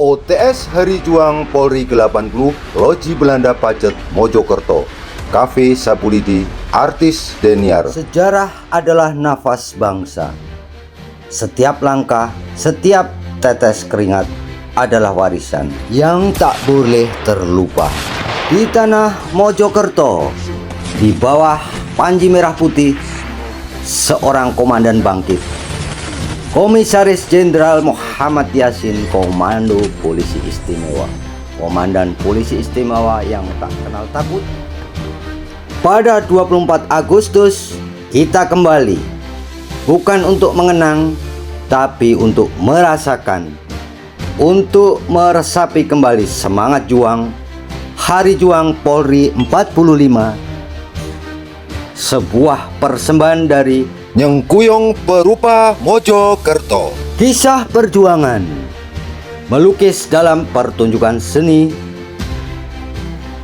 OTS Hari Juang Polri ke-80, Loji Belanda Pacet, Mojokerto, Cafe Sapulidi, Artis Deniar. Sejarah adalah nafas bangsa. Setiap langkah, setiap tetes keringat adalah warisan yang tak boleh terlupa. Di tanah Mojokerto, di bawah panji merah putih, seorang komandan bangkit. Komisaris Jenderal Muhammad Yasin, Komando Polisi Istimewa. Komandan Polisi Istimewa yang tak kenal takut. Pada 24 Agustus, kita kembali. Bukan untuk mengenang, tapi untuk merasakan. Untuk meresapi kembali semangat juang Hari Juang Polri 45. Sebuah persembahan dari Nyengkuyong Perupa Mojokerto. kisah perjuangan melukis dalam pertunjukan seni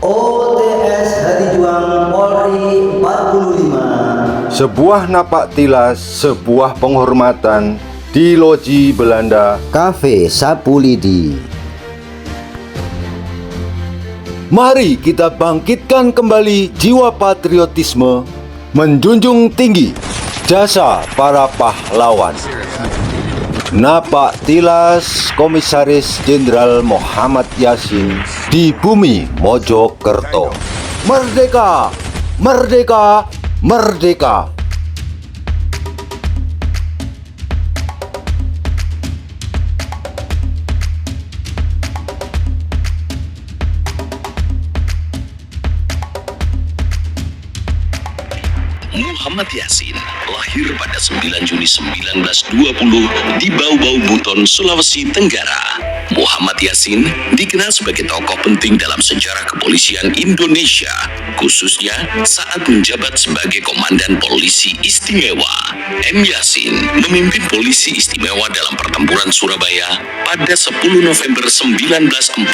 OTS Hari Juang Polri 45. Sebuah napak tilas, sebuah penghormatan di Loji Belanda Cafe Sapulidi. Mari kita bangkitkan kembali jiwa patriotisme, menjunjung tinggi jasa para pahlawan. Napak tilas Komisaris Jenderal Muhammad Yasin di bumi Mojokerto. Merdeka! Merdeka! Merdeka! Muhammad Yasin lahir pada 9 Juni 1920 di Bau-Bau Buton, Sulawesi Tenggara. Muhammad Yasin dikenal sebagai tokoh penting dalam sejarah kepolisian Indonesia, khususnya saat menjabat sebagai Komandan Polisi Istimewa. M. Yasin memimpin Polisi Istimewa dalam pertempuran Surabaya pada 10 November 1945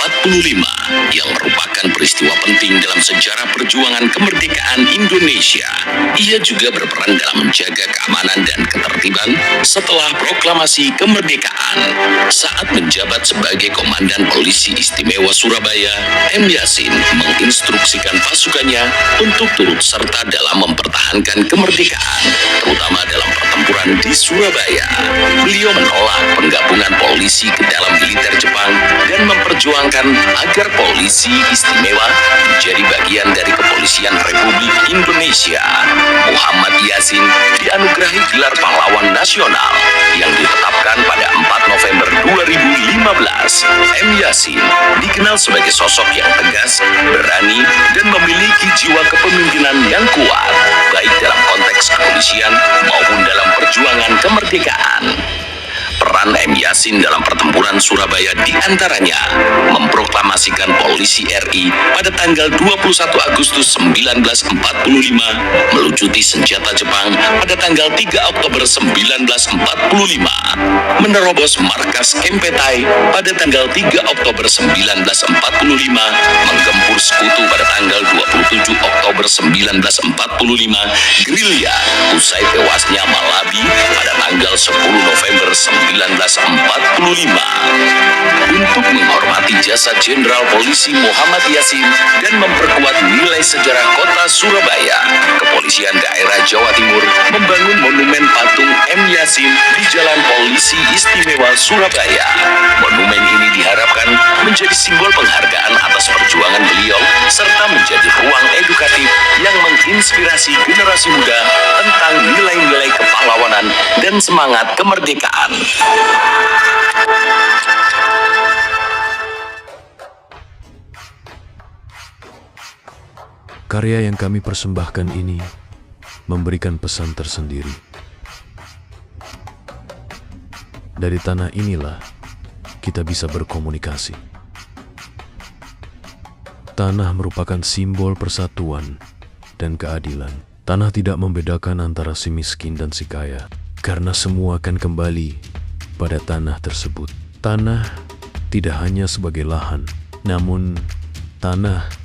yang merupakan peristiwa penting dalam sejarah perjuangan kemerdekaan Indonesia. Ia juga berperan dalam menjaga keamanan dan ketertiban setelah proklamasi kemerdekaan. Saat menjabat sebagai Komandan Polisi Istimewa Surabaya, M. Yasin menginstruksikan pasukannya untuk turut serta dalam mempertahankan kemerdekaan, terutama dalam pertempuran di Surabaya. Beliau menolak penggabungan polisi ke dalam militer Jepang dan memperjuangkan agar Polisi Istimewa menjadi bagian dari Kepolisian Republik Indonesia. Muhammad Yasin dianugerahi gelar pahlawan nasional yang ditetapkan pada 4 November 2015. M. Yasin dikenal sebagai sosok yang tegas, berani, dan memiliki jiwa kepemimpinan yang kuat, baik dalam konteks kepolisian maupun dalam perjuangan kemerdekaan. Peran M. Yasin dalam pertempuran Surabaya diantaranya memproklamasikan Polisi RI pada tanggal 21 Agustus 1945, melucuti senjata Jepang pada tanggal 3 Oktober 1945, menerobos markas Kempetai pada tanggal 3 Oktober 1945, menggempur sekutu pada tanggal 27 Oktober 1945, gerilya usai tewasnya Malabi pada tanggal 10 November 1945. Untuk menghormati jasa Jenderal Polisi Muhammad Yasin dan memperkuat nilai sejarah kota Surabaya, Kepolisian Daerah Jawa Timur membangun monumen patung M. Yasin di Jalan Polisi Istimewa Surabaya. Monumen ini diharapkan menjadi simbol penghargaan atas perjuangan beliau serta menjadi ruang edukatif yang menginspirasi generasi muda tentang nilai-nilai kepahlawanan dan semangat kemerdekaan. Karya yang kami persembahkan ini memberikan pesan tersendiri. Dari tanah inilah kita bisa berkomunikasi. Tanah merupakan simbol persatuan dan keadilan. Tanah tidak membedakan antara si miskin dan si kaya, karena semua akan kembali pada tanah tersebut. Tanah tidak hanya sebagai lahan, namun tanah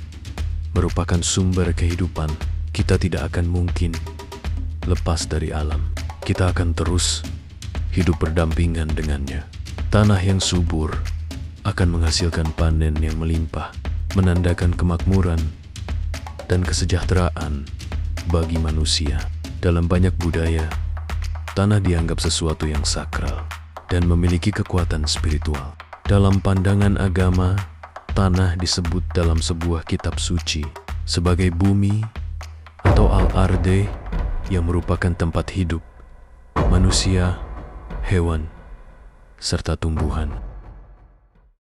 merupakan sumber kehidupan. Kita tidak akan mungkin lepas dari alam. Kita akan terus hidup berdampingan dengannya. Tanah yang subur akan menghasilkan panen yang melimpah, menandakan kemakmuran dan kesejahteraan bagi manusia. Dalam banyak budaya, tanah dianggap sesuatu yang sakral dan memiliki kekuatan spiritual. Dalam pandangan agama, tanah disebut dalam sebuah kitab suci sebagai bumi atau al-arde yang merupakan tempat hidup manusia, hewan, serta tumbuhan.